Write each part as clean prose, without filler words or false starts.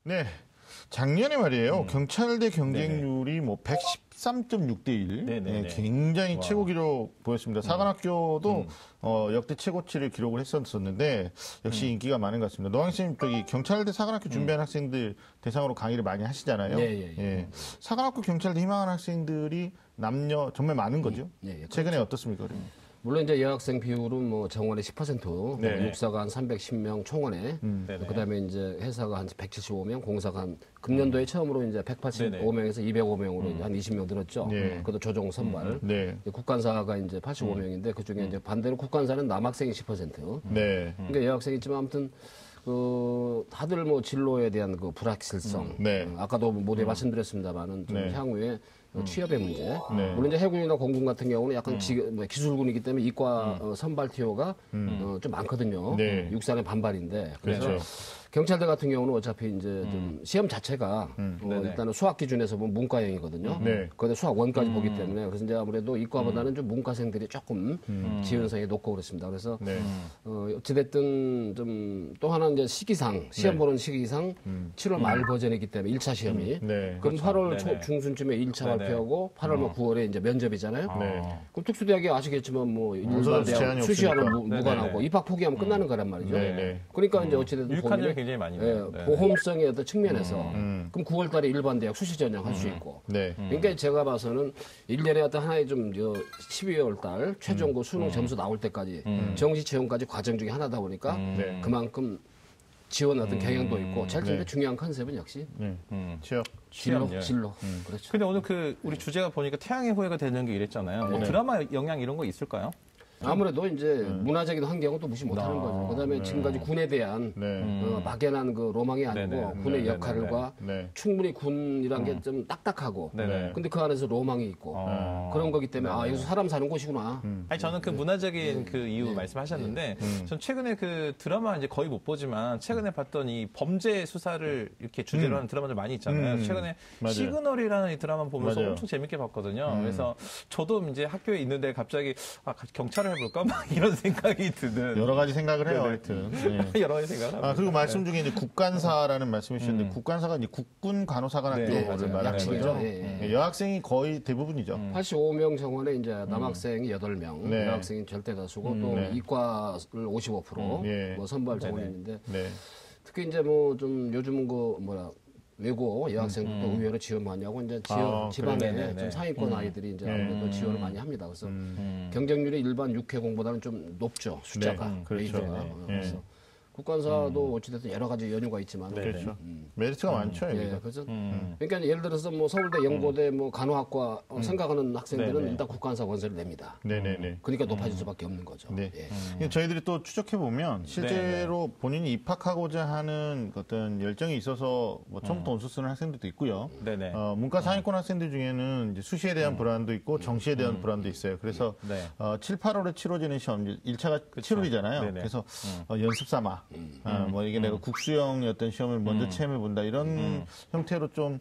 네. 작년에 말이에요. 경찰대 경쟁률이 뭐 113.6대 1. 네, 굉장히 최고 기록 보였습니다. 사관학교도 역대 최고치를 기록을 했었는데 역시 인기가 많은 것 같습니다. 노광 선생님 저기 경찰대 사관학교 준비한 학생들 대상으로 강의를 많이 하시잖아요. 예. 사관학교 경찰대 희망하는 학생들이 남녀 정말 많은 거죠. 최근에 어떻습니까? 물론 이제 여학생 비율은 뭐 정원의 10%, 육사가 한 310명 총원에, 그다음에 이제 회사가 한 175명, 공사가 한 금년도에 처음으로 이제 185명에서 205명으로 이제 한 20명 늘었죠. 그것도 조정 선발. 국관사가 이제 85명인데 그 중에 이제 반대로 국관사는 남학생이 10%. 그러니까 여학생이 있지만 아무튼 다들 뭐 진로에 대한 그 불확실성. 아까도 모두에 말씀드렸습니다만은 좀 향후에 취업의 문제. 물론 이제 해군이나 공군 같은 경우는 약간 기술군이기 때문에 이과 선발 티오가 좀 많거든요. 육산의 반발인데. 그래서 경찰대 같은 경우는 어차피 이제 좀 시험 자체가 일단은 수학 기준에서 보면 문과형이거든요. 그런데 수학 원까지 보기 때문에 그래서 이제 아무래도 이과보다는 좀 문과생들이 조금 지원성이 높고 그렇습니다. 그래서 어찌됐든 좀 또 하나 이제 시기상 시험 보는 시기상 7월 말 버전이기 때문에 1차 시험이 그럼 8월 중순쯤에 1차 발표하고 8월 뭐 9월에 이제 면접이잖아요. 그럼 특수대학이 아시겠지만 뭐 일반 대학 수시와는 무관하고 입학 포기하면 끝나는 거란 말이죠. 그러니까 이제 어찌됐든 본인이 굉장히 많이 보험성의 어떤 측면에서 그럼 9월 달에 일반 대학 수시 전형할 수 있고. 그러니까 제가 봐서는 1년에 어떤 하나의 좀 12월 달 최종 그 수능 점수 나올 때까지 정시 채용까지 과정 중에 하나다 보니까 그만큼 지원 어떤 경향도 있고 제일 중요한 컨셉은 역시 진로. 그렇죠. 근데 오늘 우리 주제가 보니까 태양의 후예가 되는 게 이랬잖아요. 뭐 드라마 영향 이런 거 있을까요? 아무래도 이제 문화적인 환경은 또 무시 못하는 거죠. 그다음에 지금까지 군에 대한 막연한 그 로망이 아니고 군의 역할과 충분히 군이란 게 좀 딱딱하고 근데 그 안에서 로망이 있고 그런 거기 때문에 여기서 사람 사는 곳이구나. 아니 저는 그 문화적인 그 이유 말씀하셨는데 전 최근에 그 드라마 이제 거의 못 보지만 최근에 봤던 이 범죄 수사를 이렇게 주제로 하는 드라마들 많이 있잖아요. 최근에 시그널이라는 이 드라마 보면서 엄청 재밌게 봤거든요. 그래서 저도 이제 학교에 있는데 갑자기 경찰을 해볼까? 막 이런 생각이 드는. 여러 가지 생각을 해요, 하여튼. 여러 가지 생각을 합니다. 그리고 말씀 중에 이제 국간사라는 말씀을 주셨는데, 국간사가 이제 국군 간호사관학교를 말하는 거죠. 여학생이 거의 대부분이죠. 85명 정원에 이제 남학생이 8명, 여학생이 절대 다수고, 또 이과를 55%, 뭐 선발 정원이 있는데, 특히 이제 뭐 좀 요즘은 외고 여학생도 또 의외로 지원 많이 하고 이제 지방에 좀 상위권 아이들이 이제 아무래도 지원을 많이 합니다. 그래서 경쟁률이 일반 육해공보다는 좀 높죠. 숫자가 레이저가. 그래서 국관사도 어찌됐든 여러 가지 연유가 있지만 메리트가 많죠. 그래서 그러니까 예를 들어서 뭐 서울대, 연고대, 뭐 간호학과 생각하는 학생들은 일단 국관사 원서를 냅니다. 그러니까 높아질 수밖에 없는 거죠. 저희들이 또 추적해 보면 실제로 본인이 입학하고자 하는 어떤 열정이 있어서 뭐 처음부터 온수 쓰는 학생들도 있고요. 문과 상위권 학생들 중에는 이제 수시에 대한 불안도 있고 정시에 대한 불안도 있어요. 그래서 7, 8월에 치러지는 시험 1차가 7월이잖아요. 그래서 연습 삼아 뭐 이게 내가 국수형 어떤 시험을 먼저 체험해 본다 이런 형태로 좀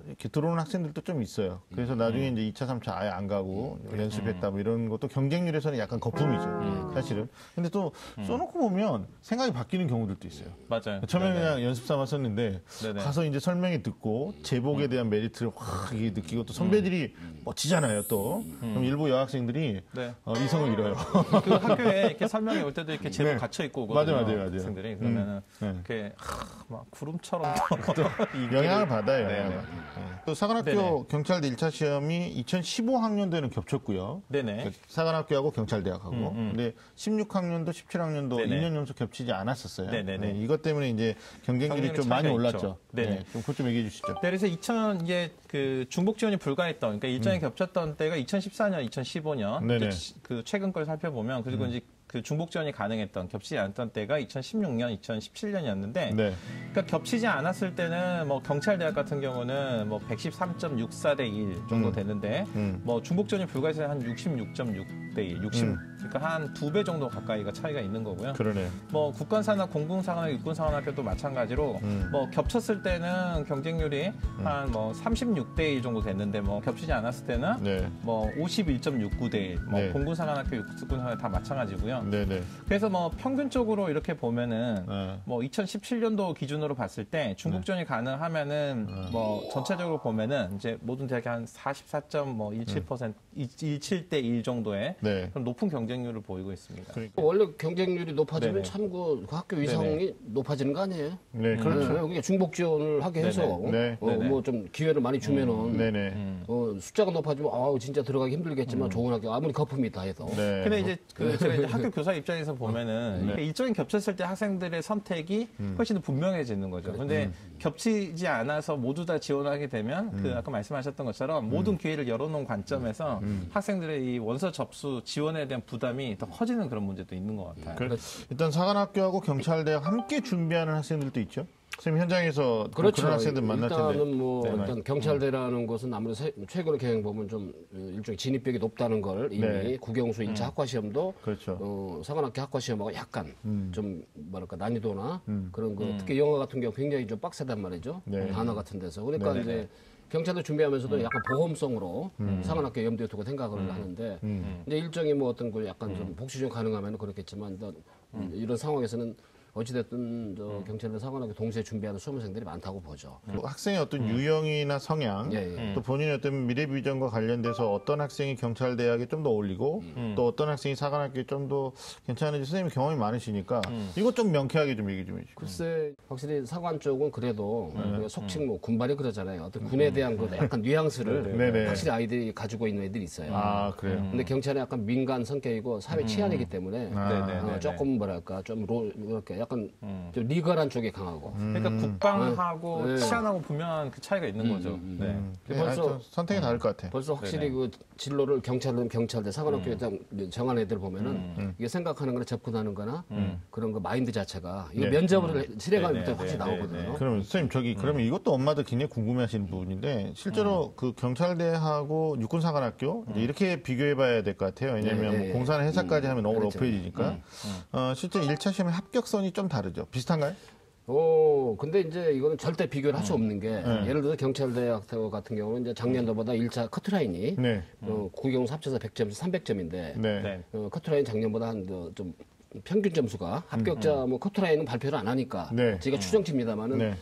이렇게 들어오는 학생들도 좀 있어요. 그래서 나중에 이제 2차, 3차 아예 안 가고 연습했다 뭐 이런 것도 경쟁률에서는 약간 거품이죠. 사실은. 근데 또 써놓고 보면 생각이 바뀌는 경우들도 있어요. 맞아요. 처음에 그냥 연습 삼아 썼는데 가서 이제 설명이 듣고 제복에 대한 메리트를 확 느끼고 또 선배들이 멋지잖아요. 또 그럼 일부 여학생들이 이성을 잃어요. 그 학교에 이렇게 설명이 올 때도 이렇게 제복 갇혀 있고 오거든요. 맞아요. 학생들이 그러면은 이렇게 막 구름처럼 영향을 받아요. 또 사관학교 경찰대 1차 시험이 2015학년도에는 겹쳤고요. 사관학교하고 경찰대학하고. 근데 16학년도, 17학년도 2년 연속 겹치지 않았었어요. 이것 때문에 이제 경쟁률이 좀 많이 올랐죠. 좀 그것 좀 얘기해 주시죠. 그래서 이제 그 중복 지원이 불가했던, 그러니까 일정이 겹쳤던 때가 2014년, 2015년. 그 최근 걸 살펴보면 그리고 이제 그 중복 지원이 가능했던 겹치지 않았던 때가 2016년, 2017년이었는데 그러니까 겹치지 않았을 때는 뭐 경찰대학 같은 경우는 뭐 113.64대 1 정도 되는데 뭐 중복 지원이 불가해서 한 66.6 66대 1, 60. 그러니까 한 2배 정도 가까이가 차이가 있는 거고요. 그러네. 뭐 국가산업, 공군사관학, 육군사관학교도 마찬가지로 뭐 겹쳤을 때는 경쟁률이 한 뭐 36대 1 정도 됐는데 뭐 겹치지 않았을 때는 네. 뭐 51.69대 1. 뭐 네. 공군사관학교, 육군사관학교 다 마찬가지고요. 네네. 그래서 뭐 평균적으로 이렇게 보면은 네. 뭐 2017년도 기준으로 봤을 때 중국전이 가능하면은 뭐 전체적으로 보면은 이제 모든 대학이 한 44.17% 17대 1 정도의 네. 그런 높은 경쟁률을 보이고 있습니다. 원래 경쟁률이 높아지면 네네. 참 그 학교 위상이 높아지는 거 아니에요? 네, 그렇죠. 그러니까 중복 지원을 하게 해서 네네. 뭐 좀 기회를 많이 주면은 네네. 숫자가 높아지면 진짜 들어가기 힘들겠지만 좋은 학교 아무리 거품이 다 해도. 네. 근데 이제 제가 이제 학교 교사 입장에서 보면은 이렇게 일정이 겹쳤을 때 학생들의 선택이 훨씬 더 분명해지는 거죠. 근데 겹치지 않아서 모두 다 지원하게 되면 그 아까 말씀하셨던 것처럼 모든 기회를 열어놓은 관점에서 학생들의 이 원서 접수 지원에 대한 부담이 더 커지는 그런 문제도 있는 것 같아요. 일단 사관학교하고 경찰대학 함께 준비하는 학생들도 있죠. 선생님 현장에서 그렇죠. 그런 학생들 만날 텐데. 일단은 뭐 일단 경찰대라는 것은 아무래도 최근의 경영 보면 좀 일종의 진입벽이 높다는 걸 이미 네. 국영수 1차 학과 시험도 그렇죠. 사관학교 학과 시험하고 약간 좀 뭐랄까 난이도나 그런 거 특히 영어 같은 경우 굉장히 좀 빡세단 말이죠. 네. 단어 같은 데서 그러니까 네네네. 이제 경찰도 준비하면서도 약간 보험성으로 사관학교 염두에 두고 생각을 하는데 이제 일정이 뭐 어떤 거 약간 좀 복지 좀 가능하면 그렇겠지만 일단 이런 상황에서는 어찌됐든 경찰대 사관학교 동시에 준비하는 수험생들이 많다고 보죠. 뭐 학생의 어떤 유형이나 성향, 또 본인의 어떤 미래 비전과 관련돼서 어떤 학생이 경찰대학에 좀 더 어울리고 또 어떤 학생이 사관학교에 좀 더 괜찮은지 선생님 경험이 많으시니까 이것 좀 명쾌하게 좀 얘기 좀 해주시죠. 글쎄 확실히 사관 쪽은 그래도 우리가 속칭 뭐 군발이 그러잖아요. 어떤 군에 대한 그 약간 뉘앙스를 네네. 확실히 아이들이 가지고 있는 애들이 있어요. 아 그래요. 근데 경찰은 약간 민간 성격이고 사회 치안이기 때문에 네네네. 조금 뭐랄까 좀 이렇게 약간 좀 리거란 쪽에 강하고. 그러니까 국방하고 네. 치안하고 분명한 그 차이가 있는 거죠. 네. 벌써 선택이 다를 것 같아. 벌써 확실히 그 진로를 경찰대 사관학교에 정한 애들 보면은 이게 생각하는 거나 접근하는 거나 그런 거 마인드 자체가 이거 면접을 실행할 때 확실히 나오거든요. 그러면 선생님 그러면 이것도 엄마들 굉장히 궁금해하시는 부분인데 실제로 그 경찰대하고 육군사관학교 이제 이렇게 비교해봐야 될 것 같아요. 왜냐하면 뭐 공사나 회사까지 하면 너무 그렇죠. 높아지니까 실제 1차 시험의 합격선이 좀 다르죠. 비슷한가요? 근데 이제 이거는 절대 비교를 할 수 없는 게 예를 들어서 경찰대학 같은 경우는 이제 작년도보다 1차 커트라인이 네. 국영수 합쳐서 100점, 300점인데 네. 커트라인 작년보다 한 좀 평균 점수가 합격자 뭐 커트라인은 발표를 안 하니까 네. 제가 추정치입니다만은 네.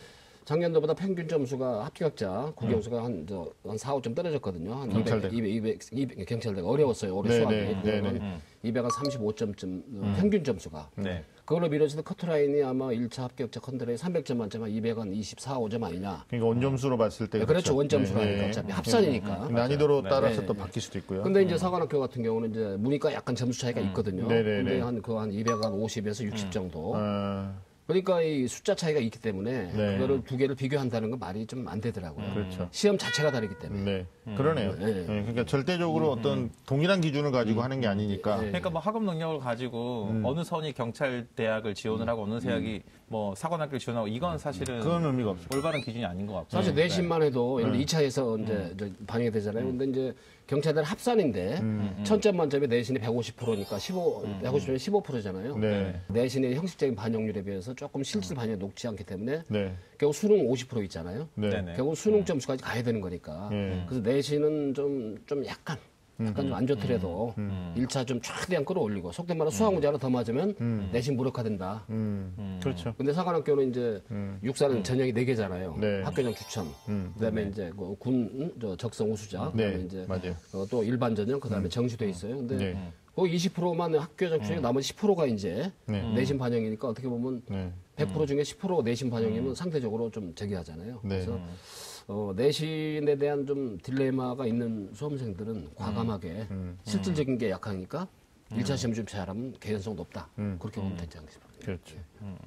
작년도보다 평균 점수가 합격자 국영수가 한 4, 5점 떨어졌거든요. 한 경찰대. 200 경찰대가 어려웠어요. 올해 네, 수학이. 네, 네, 235점쯤 평균 점수가. 네. 그걸로 미뤄져서 커트라인이 아마 1차 합격자 컨트라인 300점 만점에 224, 5점 아니냐. 그러니까 원점수로 봤을 때 그렇죠. 원점수라니까. 네. 어차피 합산이니까. 난이도로 따라서 또 바뀔 수도 있고요. 근데 이제 사관학교 같은 경우는 이제 문이과 약간 점수 차이가 있거든요. 네네네. 근데 한 250에서 60 정도. 아, 그러니까 이 숫자 차이가 있기 때문에 네. 그거를 두 개를 비교한다는 건 말이 좀 안 되더라고요. 그렇죠. 시험 자체가 다르기 때문에. 네, 그러네요. 네, 그러니까 절대적으로 어떤 동일한 기준을 가지고 하는 게 아니니까. 그러니까 뭐 학업 능력을 가지고 어느 선이 경찰대학을 지원을 하고 어느 대학이 뭐 사관학교를 지원하고 이건 사실은 그건 의미가 없어요. 올바른 기준이 아닌 것 같고. 사실 내신만 해도 예를 들어 2차에서 이제 반영이 되잖아요. 근데 이제 경찰대는 합산인데 1000점 만점에 내신이 150%니까 150점에 15%잖아요. 네. 내신의 형식적인 반영률에 비해서 조금 실질 반영이 높지 않기 때문에 네. 결국 수능 50% 있잖아요. 네. 네네. 결국 수능 점수까지 가야 되는 거니까. 그래서 내신은 좀 약간 좀 안 좋더라도 1차 좀 최대한 끌어올리고 속된 말로 수학 문제 하나 더 맞으면 내신 무력화된다. 그렇죠. 근데 사관학교는 이제 육사는 전형이 4개잖아요. 네. 학교장 추천, 그다음에 이제 군 적성 우수자, 그다음에 네, 이제 맞아요. 또 일반 전형, 그다음에 정시돼 있어요. 근데 네. 그 20%만 학교장 추천이 나머지 10%가 이제 내신 반영이니까 어떻게 보면 네. 100% 중에 10% 내신 반영이면 상대적으로 좀 저기하잖아요. 네. 그래서 내신에 대한 좀 딜레마가 있는 수험생들은 과감하게 실질적인 게 약하니까 1차 시험 좀 잘하면 개연성 높다. 그렇게 보면 되지 않겠습니까? 그렇죠.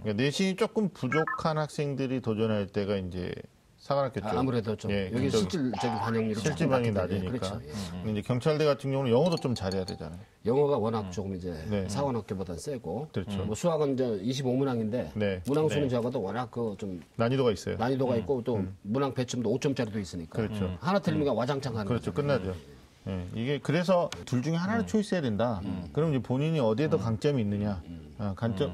그러니까 내신이 조금 부족한 학생들이 도전할 때가 이제 사관학교 쪽. 아무래도 좀 예, 여기 그쪽. 실질적인 반영률이 실질 조금 반영이 낮기 때문에. 낮으니까. 그렇죠. 예. 근데 이제 경찰대 같은 경우는 영어도 좀 잘해야 되잖아요. 영어가 워낙 조금 이제 네. 사관학교보다 세고 그렇죠. 뭐 수학은 이제 25문항인데 네. 문항수는 적어도 워낙 그 좀 난이도가 있어요. 난이도가 있고 또 문항 배점도 5점짜리도 있으니까 그렇죠. 하나 틀리면 와장창 하는 그렇죠. 거죠. 끝나죠. 이게 그래서 둘 중에 하나를 초이스해야 된다. 그럼 이제 본인이 어디에 더 강점이 있느냐,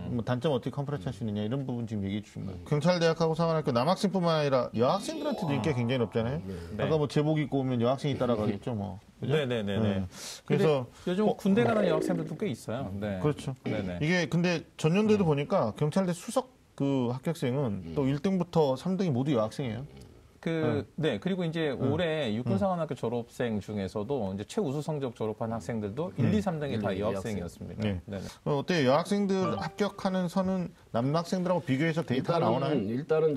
뭐 단점 어떻게 컴프레스 할 수 있느냐 이런 부분 지금 얘기해 주신 거예요. 경찰대학하고 사관학교 남학생뿐만 아니라 여학생들한테도 인기가 굉장히 높잖아요. 아까 뭐 제복 입고 오면 여학생이 따라가겠죠, 뭐. 그죠? 네네네. 그래서 요즘 군대 가는 여학생들도 꽤 있어요. 네. 그렇죠. 네네. 이게 근데 전년도에도 보니까 경찰대 수석 그 합격생은 또 1등부터 3등이 모두 여학생이에요. 그리고 이제 올해 육군사관학교 졸업생 중에서도 이제 최우수 성적 졸업한 학생들도 1, 2, 3등이 다 여학생이었습니다. 네. 네네. 어때요? 여학생들 합격하는 선은 남학생들하고 비교해서 데이터가 나오나요? 일단은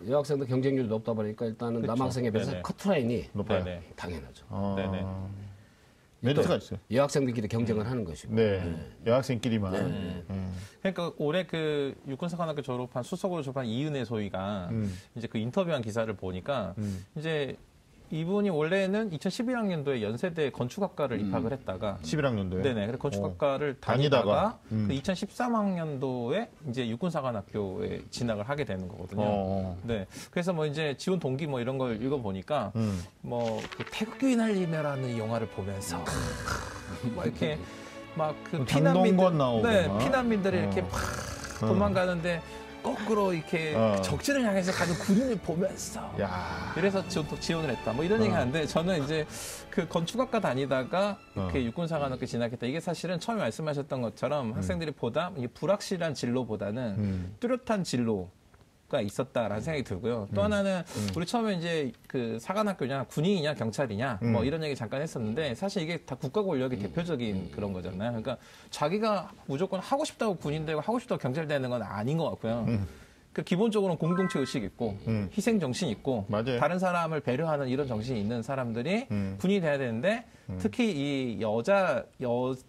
여학생들 경쟁률이 높다 보니까 일단은 그렇죠. 남학생에 비해서 네네. 커트라인이 높아요. 네네. 당연하죠. 네네. 메리트가 있어요. 여학생들끼리 경쟁을 하는 것이고. 여학생끼리만. 그러니까 올해 그 육군사관학교 졸업한 수석으로 졸업한 이은혜 소위가 이제 그 인터뷰한 기사를 보니까 이제 이분이 원래는 2011학년도에 연세대 건축학과를 입학을 했다가 11학년도에. 네네. 그래서 건축학과를 다니다가 그 2013학년도에 이제 육군사관학교에 진학을 하게 되는 거거든요. 네. 그래서 뭐 이제 지원 동기 뭐 이런 걸 읽어보니까 뭐 그 태극기 날리며라는 영화를 보면서 뭐 이렇게 막 그 장동건 나오고 피난민들이 이렇게 막 도망가는데 거꾸로 이렇게 적진을 향해서 가는 군인을 보면서 이래서 지원을 했다. 뭐 이런 얘기 하는데 저는 이제 그 건축학과 다니다가 이렇게 육군사관학교 진학했다. 이게 사실은 처음에 말씀하셨던 것처럼 학생들이 보다 불확실한 진로보다는 뚜렷한 진로가 있었다라는 생각이 들고요. 또 하나는 우리 처음에 이제 그 사관학교냐 군인이냐 경찰이냐 뭐 이런 얘기 잠깐 했었는데 사실 이게 다 국가 권력의 대표적인 그런 거잖아요. 그러니까 자기가 무조건 하고 싶다고 군인 되고 하고 싶다고 경찰 되는 건 아닌 것 같고요. 그 기본적으로는 공동체 의식 있고 희생 정신 있고 맞아요. 다른 사람을 배려하는 이런 정신이 있는 사람들이 군인이 돼야 되는데 특히 이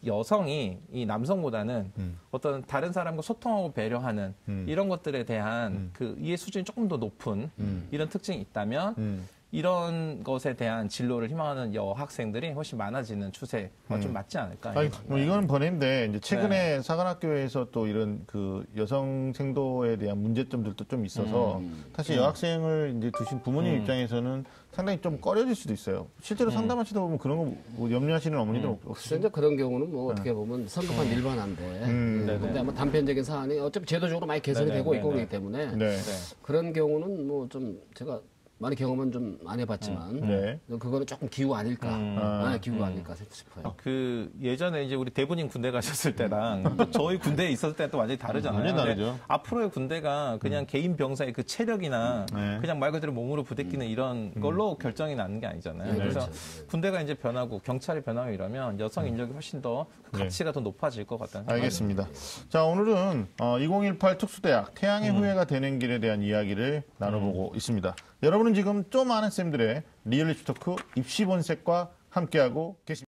여성이 이 남성보다는 어떤 다른 사람과 소통하고 배려하는 이런 것들에 대한 그 이해 수준이 조금 더 높은 이런 특징이 있다면 이런 것에 대한 진로를 희망하는 여학생들이 훨씬 많아지는 추세가 좀 맞지 않을까. 아니, 뭐 이거는 번외인데 이제 최근에 사관학교에서 또 이런 그 여성 생도에 대한 문제점들도 좀 있어서 사실 여학생을 이제 두신 부모님 입장에서는 상당히 좀 꺼려질 수도 있어요. 실제로 상담하시다 보면 그런 거 뭐 염려하시는 어머니들 없으세요? 이제 그런 경우는 뭐 어떻게 보면 성급한 일반화인데 근데 아마 단편적인 사안이 어차피 제도적으로 많이 개선이 되고 있고 그렇기 때문에 그런 경우는 뭐 좀 제가 많이 경험은 좀 안 해봤지만 그거는 조금 기후 아닐까 기후 아닐까 싶어요. 그 예전에 이제 우리 대부님 군대 가셨을 때랑 또 저희 군대에 있었을 때 또 완전히 다르잖아요. 완전히 다르죠. 앞으로의 군대가 그냥 개인 병사의 그 체력이나 그냥 말 그대로 몸으로 부대끼는 이런 걸로 결정이 나는 게 아니잖아요. 그래서 군대가 이제 변하고 경찰이 변하고 이러면 여성 인력이 훨씬 더 그 가치가 더 높아질 것 같다는 생각이 알겠습니다. 자, 오늘은 2018 특수대학 태양의 후예가 되는 길에 대한 이야기를 나눠보고 있습니다. 여러분은 지금 좀 아는 쌤들의 리얼리티 토크 입시 본색과 함께하고 계십니다.